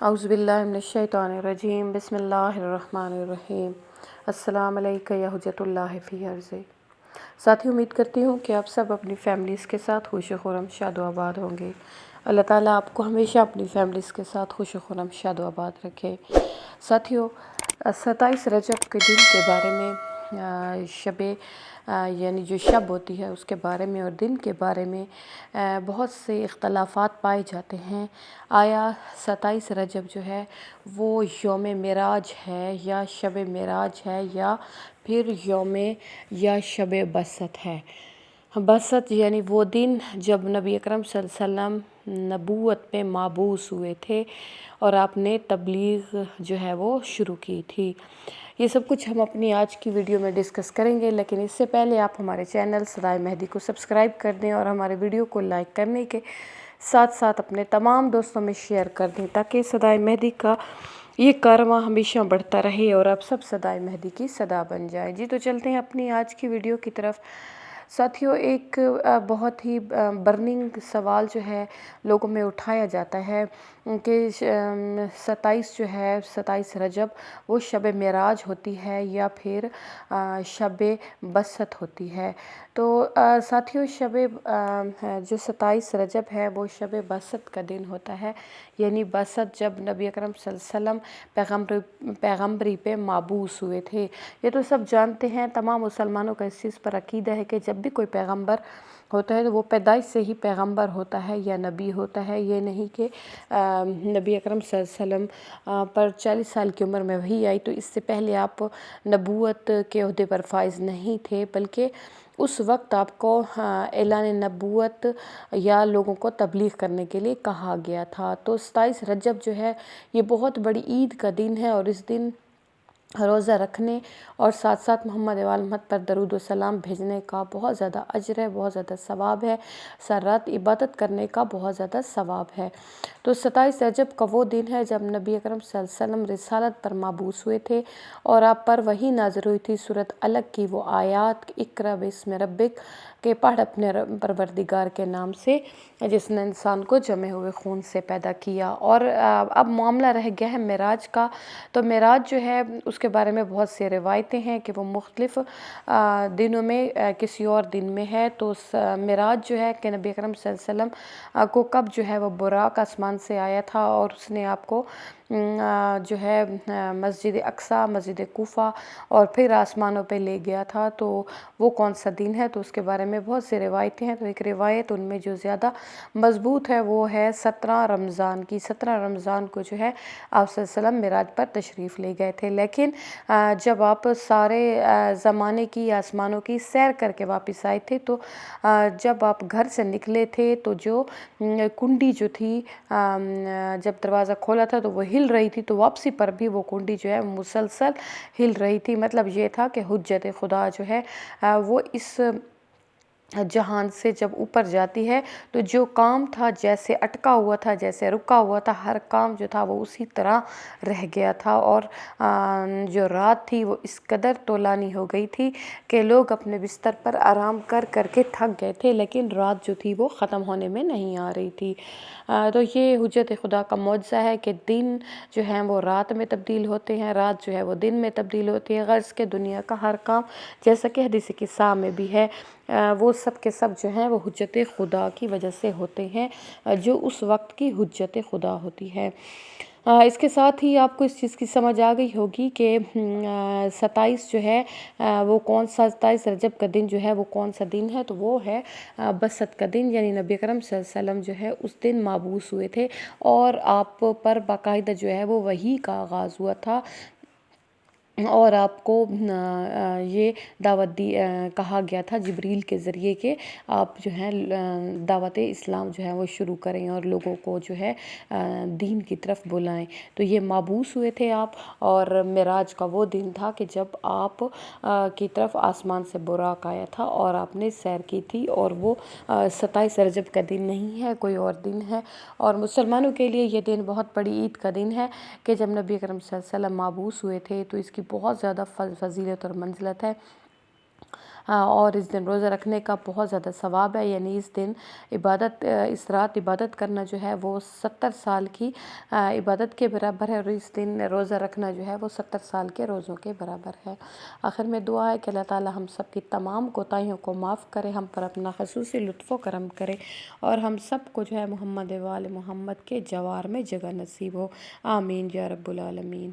اعوذ باللہ من الشیطان الرجیم بسم اللہ الرحمن الرحیم السلام علیکم یا حجت اللہ فی عرض۔ ساتھی امید کرتی ہوں کہ آپ سب اپنی فیملیز کے ساتھ خوش و خرم شاد و آباد ہوں گے۔ اللہ تعالیٰ آپ کو ہمیشہ اپنی فیملیز کے ساتھ خوش و خرم شاد و آباد رکھے۔ ساتھیوں، 27 رجب کے دن کے بارے میں یعنی جو شب ہوتی ہے اس کے بارے میں اور دن کے بارے میں بہت سے اختلافات پائے جاتے ہیں۔ آیا 27 رجب جو ہے وہ یوم معراج ہے یا شب معراج ہے یا پھر یوم یا شب بست ہے؟ بست یعنی وہ دن جب نبی اکرم صلی اللہ علیہ وسلم نبوت میں مبعوث ہوئے تھے اور آپ نے تبلیغ جو ہے وہ شروع کی تھی۔ یہ سب کچھ ہم اپنی آج کی ویڈیو میں ڈسکس کریں گے، لیکن اس سے پہلے آپ ہمارے چینل صدائے مہدی کو سبسکرائب کر دیں اور ہمارے ویڈیو کو لائک کرنے کے ساتھ ساتھ اپنے تمام دوستوں میں شیئر کر دیں تاکہ صدائے مہدی کا یہ کارواں ہمیشہ بڑھتا رہے اور آپ سب صدائے مہدی کی صدا بن جائیں۔ جی تو چلتے ہیں اپنی آج کی ویڈیو کی طرف۔ ساتھیوں، ایک بہت ہی برننگ سوال جو ہے لوگوں میں اٹھایا جاتا ہے کہ 27 رجب وہ شب معراج ہوتی ہے یا پھر شب بست ہوتی ہے۔ تو ساتھیوں، جو 27 رجب ہے وہ شب بست کا دن ہوتا ہے، یعنی بست جب نبی اکرم صلی اللہ علیہ وسلم پیغمبری پہ مبعوث ہوئے تھے۔ یہ تو سب جانتے ہیں، تمام مسلمانوں کا اس چیز پر عقیدہ ہے کہ جب بھی کوئی پیغمبر ہوتا ہے تو وہ پیدائش سے ہی پیغمبر ہوتا ہے یا نبی ہوتا ہے۔ یہ نہیں کہ نبی اکرم صلی اللہ علیہ وسلم پر 40 سال کی عمر میں وحی آئی تو اس سے پہلے آپ نبوت کے عہدے پر فائز نہیں تھے، بلکہ اس وقت آپ کو اعلان نبوت یا لوگوں کو تبلیغ کرنے کے لیے کہا گیا تھا۔ تو 27 رجب جو ہے یہ بہت بڑی عید کا دن ہے اور اس دن روزہ رکھنے اور ساتھ ساتھ محمد والمحمد پر درود و سلام بھیجنے کا بہت زیادہ اجر ہے، بہت زیادہ ثواب ہے، سر رات عبادت کرنے کا بہت زیادہ ثواب ہے۔ تو 27 رجب کا وہ دن ہے جب نبی اکرم صلی اللہ علیہ وسلم رسالت پر مبعوث ہوئے تھے اور آپ پر وحی نازل ہوئی تھی، سورۃ الگ کی وہ آیات، اقرأ بسم ربک، کہ پڑھ اپنے پروردگار کے نام سے جس نے انسان کو جمے ہوئے خون سے پیدا کیا۔ اور اب معاملہ رہ گیا ہے معراج کا۔ تو معراج جو ہے اس کے بارے میں بہت سے روایتیں ہیں کہ وہ مختلف دنوں میں کسی اور دن میں ہے۔ تو معراج جو ہے کہ نبی اکرم صلی اللہ علیہ وسلم کو کب جو ہے وہ براق آسمان سے آیا تھا اور اس نے آپ کو جو ہے مسجد اقصیٰ، مسجد کوفہ اور پھر آسمانوں پہ لے گیا تھا، تو وہ کون سا دن ہے؟ تو اس کے بارے میں بہت سے روایتیں ہیں۔ تو ایک روایت ان میں جو زیادہ مضبوط ہے وہ ہے 17 رمضان کی۔ 17 رمضان کو جو ہے آپ صلی اللہ علیہ وسلم معراج پر تشریف لے گئے تھے، لیکن جب آپ سارے زمانے کی آسمانوں کی سیر کر کے واپس آئے تھے تو جب آپ گھر سے نکلے تھے تو جو کنڈی جو تھی، جب دروازہ کھولا تھا تو وہ ہل رہی تھی، تو واپسی پر بھی وہ کنڈی جو ہے مسلسل ہل رہی تھی۔ مطلب یہ تھا کہ حجت خدا جو ہے وہ اس جہان سے جب اوپر جاتی ہے تو جو کام تھا جیسے اٹکا ہوا تھا، جیسے رکا ہوا تھا، ہر کام جو تھا وہ اسی طرح رہ گیا تھا۔ اور جو رات تھی وہ اس قدر طولانی ہو گئی تھی کہ لوگ اپنے بستر پر آرام کر کر کے تھک گئے تھے، لیکن رات جو تھی وہ ختم ہونے میں نہیں آ رہی تھی۔ تو یہ حجت خدا کا معجزہ ہے کہ دن جو ہیں وہ رات میں تبدیل ہوتے ہیں، رات جو ہے وہ دن میں تبدیل ہوتی ہے۔ غرض کہ دنیا کا ہر کام، جیسا کہ حدیث قدسی میں بھی ہے، وہ سب کے سب جو ہیں وہ حجت خدا کی وجہ سے ہوتے ہیں، جو اس وقت کی حجت خدا ہوتی ہے۔ اس کے ساتھ ہی آپ کو اس چیز کی سمجھ آ گئی ہوگی کہ 27 جو ہے وہ 27 رجب کا دن جو ہے وہ کون سا دن ہے؟ تو وہ ہے بست کا دن، یعنی نبی اکرم صلی اللہ علیہ وسلم جو ہے اس دن مبعوث ہوئے تھے اور آپ پر باقاعدہ جو ہے وہ وحی کا آغاز ہوا تھا اور آپ کو یہ دعوت کہا گیا تھا جبریل کے ذریعے کہ آپ جو ہیں دعوت اسلام جو ہے وہ شروع کریں اور لوگوں کو جو ہے دین کی طرف بلائیں۔ تو یہ مبعوث ہوئے تھے آپ، اور معراج کا وہ دن تھا کہ جب آپ کی طرف آسمان سے براق آیا تھا اور آپ نے سیر کی تھی، اور وہ 27 رجب کا دن نہیں ہے، کوئی اور دن ہے۔ اور مسلمانوں کے لیے یہ دن بہت بڑی عید کا دن ہے کہ جب نبی اکرم صلی اللہ علیہ وسلم مبعوث ہوئے تھے، تو اس کی بہت زیادہ فضیلت اور منزلت ہے۔ اور اس دن روزہ رکھنے کا بہت زیادہ ثواب ہے، یعنی اس دن اس رات عبادت کرنا جو ہے وہ 70 سال کی عبادت کے برابر ہے، اور اس دن روزہ رکھنا جو ہے وہ 70 سال کے روزوں کے برابر ہے۔ آخر میں دعا ہے کہ اللہ تعالی ہم سب کی تمام کوتاہیوں کو معاف کرے، ہم پر اپنا خصوصی لطف و کرم کرے، اور ہم سب کو جو ہے محمد وآل محمد کے جوار میں جگہ نصیب ہو، آمین یا رب العالمین۔